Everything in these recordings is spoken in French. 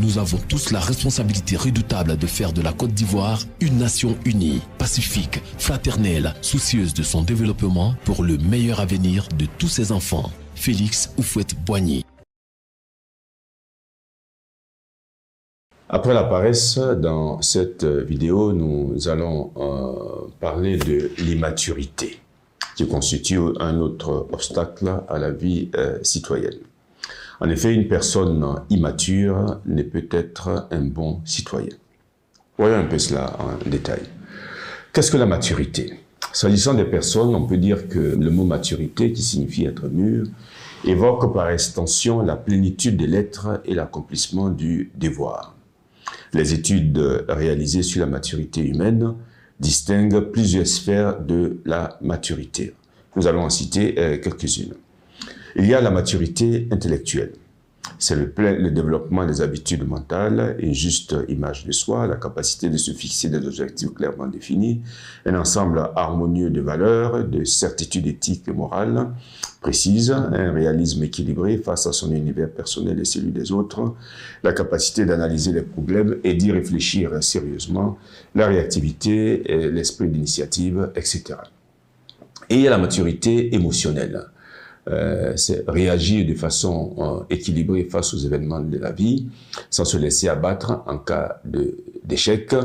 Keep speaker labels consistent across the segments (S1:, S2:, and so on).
S1: nous avons tous la responsabilité redoutable de faire de la Côte d'Ivoire une nation unie, pacifique, fraternelle, soucieuse de son développement pour le meilleur avenir de tous ses enfants. Félix Houphouët-Boigny.
S2: Après la paresse, dans cette vidéo, nous allons parler de l'immaturité, qui constitue un autre obstacle à la vie citoyenne. En effet, une personne immature ne peut être un bon citoyen. Voyons un peu cela en détail. Qu'est-ce que la maturité? S'agissant des personnes, on peut dire que le mot maturité, qui signifie être mûr, évoque par extension la plénitude de l'être et l'accomplissement du devoir. Les études réalisées sur la maturité humaine distinguent plusieurs sphères de la maturité. Nous allons en citer quelques-unes. Il y a la maturité intellectuelle. C'est le développement des habitudes mentales, une juste image de soi, la capacité de se fixer des objectifs clairement définis, un ensemble harmonieux de valeurs, de certitudes éthiques et morales précises, un réalisme équilibré face à son univers personnel et celui des autres, la capacité d'analyser les problèmes et d'y réfléchir sérieusement, la réactivité, l'esprit d'initiative, etc. Et il y a la maturité émotionnelle. C'est réagir de façon équilibrée face aux événements de la vie, sans se laisser abattre en cas d'échec,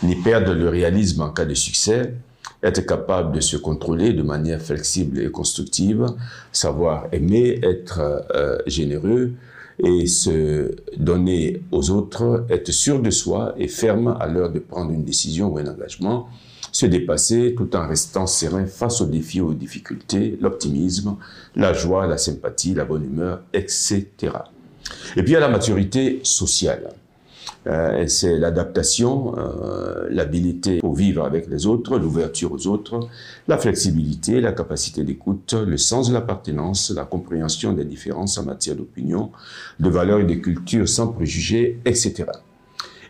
S2: ni perdre le réalisme en cas de succès, être capable de se contrôler de manière flexible et constructive, savoir aimer, être généreux et se donner aux autres, être sûr de soi et ferme à l'heure de prendre une décision ou un engagement, se dépasser tout en restant serein face aux défis, aux difficultés, l'optimisme, la joie, la sympathie, la bonne humeur, etc. Et puis il y a la maturité sociale. C'est l'adaptation, l'habilité pour vivre avec les autres, l'ouverture aux autres, la flexibilité, la capacité d'écoute, le sens de l'appartenance, la compréhension des différences en matière d'opinion, de valeurs et de culture sans préjugés, etc.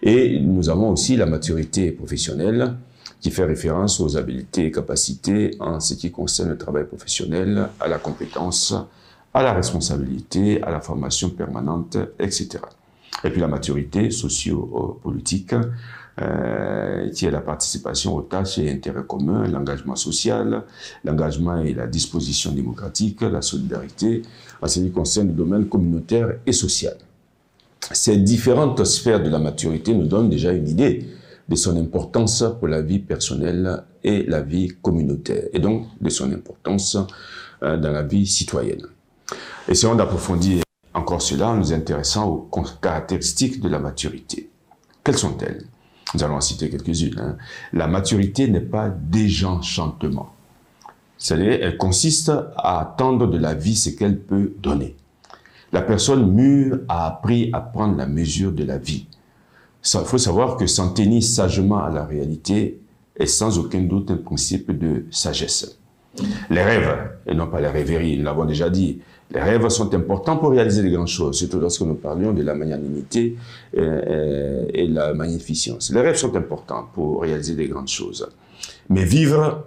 S2: Et nous avons aussi la maturité professionnelle, qui fait référence aux habiletés et capacités en ce qui concerne le travail professionnel, à la compétence, à la responsabilité, à la formation permanente, etc. Et puis la maturité socio-politique, qui est la participation aux tâches et intérêts communs, l'engagement social, l'engagement et la disposition démocratique, la solidarité, en ce qui concerne le domaine communautaire et social. Ces différentes sphères de la maturité nous donnent déjà une idée de son importance pour la vie personnelle et la vie communautaire, et donc de son importance dans la vie citoyenne. Essayons d'approfondir encore cela en nous intéressant aux caractéristiques de la maturité. Quelles sont-elles? Nous allons en citer quelques-unes. La maturité n'est pas désenchantement. C'est-à-dire, elle consiste à attendre de la vie ce qu'elle peut donner. La personne mûre a appris à prendre la mesure de la vie. Il faut savoir que s'en tenir sagement à la réalité est sans aucun doute un principe de sagesse. Les rêves, et non pas les rêveries, nous l'avons déjà dit, les rêves sont importants pour réaliser de grandes choses, surtout lorsque nous parlions de la magnanimité et la magnificence. Les rêves sont importants pour réaliser de grandes choses. Mais vivre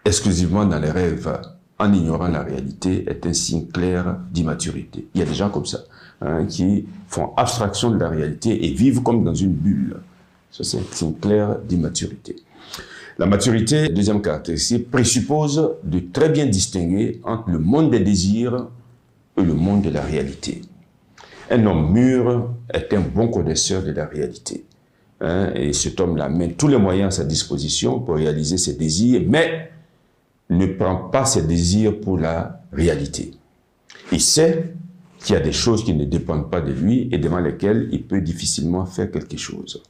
S2: exclusivement dans les rêves, en ignorant la réalité, est un signe clair d'immaturité. Il y a des gens comme ça, qui font abstraction de la réalité et vivent comme dans une bulle. Ça, c'est un signe clair d'immaturité. La maturité, deuxième caractéristique, présuppose de très bien distinguer entre le monde des désirs et le monde de la réalité. Un homme mûr est un bon connaisseur de la réalité. Et cet homme-là met tous les moyens à sa disposition pour réaliser ses désirs, mais ne prend pas ses désirs pour la réalité. Il sait qu'il y a des choses qui ne dépendent pas de lui et devant lesquelles il peut difficilement faire quelque chose.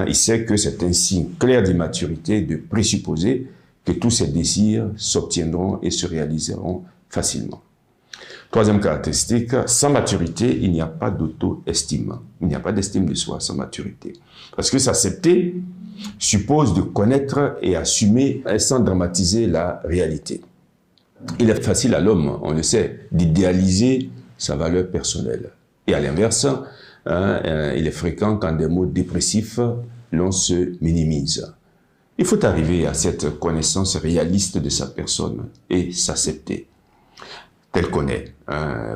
S2: Il sait que c'est un signe clair d'immaturité de présupposer que tous ses désirs s'obtiendront et se réaliseront facilement. Troisième caractéristique, sans maturité, il n'y a pas d'auto-estime. Il n'y a pas d'estime de soi sans maturité. Parce que s'accepter suppose de connaître et assumer sans dramatiser la réalité. Il est facile à l'homme, on le sait, d'idéaliser sa valeur personnelle. Et à l'inverse, il est fréquent quand des mots dépressifs, l'on se minimise. Il faut arriver à cette connaissance réaliste de sa personne et s'accepter. tel qu'on est.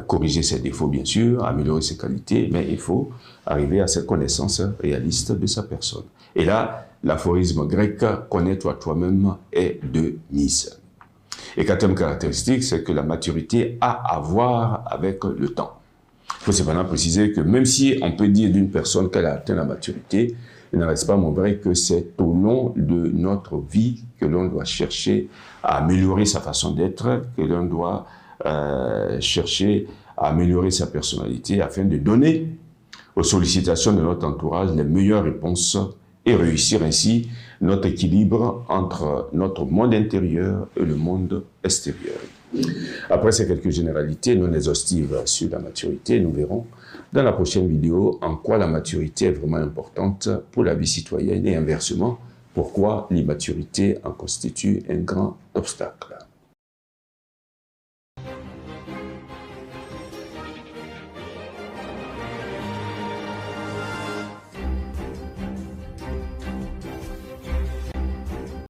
S2: Corriger ses défauts, bien sûr, améliorer ses qualités, mais il faut arriver à cette connaissance réaliste de sa personne. Et là, l'aphorisme grec « connais-toi toi-même » est de mise. Et quatrième caractéristique, c'est que la maturité a à voir avec le temps. Il faut cependant préciser que même si on peut dire d'une personne qu'elle a atteint la maturité, il n'en reste pas moins vrai que c'est au long de notre vie que l'on doit chercher à améliorer sa façon d'être, que l'on doit chercher à améliorer sa personnalité afin de donner aux sollicitations de notre entourage les meilleures réponses et réussir ainsi notre équilibre entre notre monde intérieur et le monde extérieur. Après ces quelques généralités non exhaustives sur la maturité, nous verrons dans la prochaine vidéo en quoi la maturité est vraiment importante pour la vie citoyenne et inversement, pourquoi l'immaturité en constitue un grand obstacle.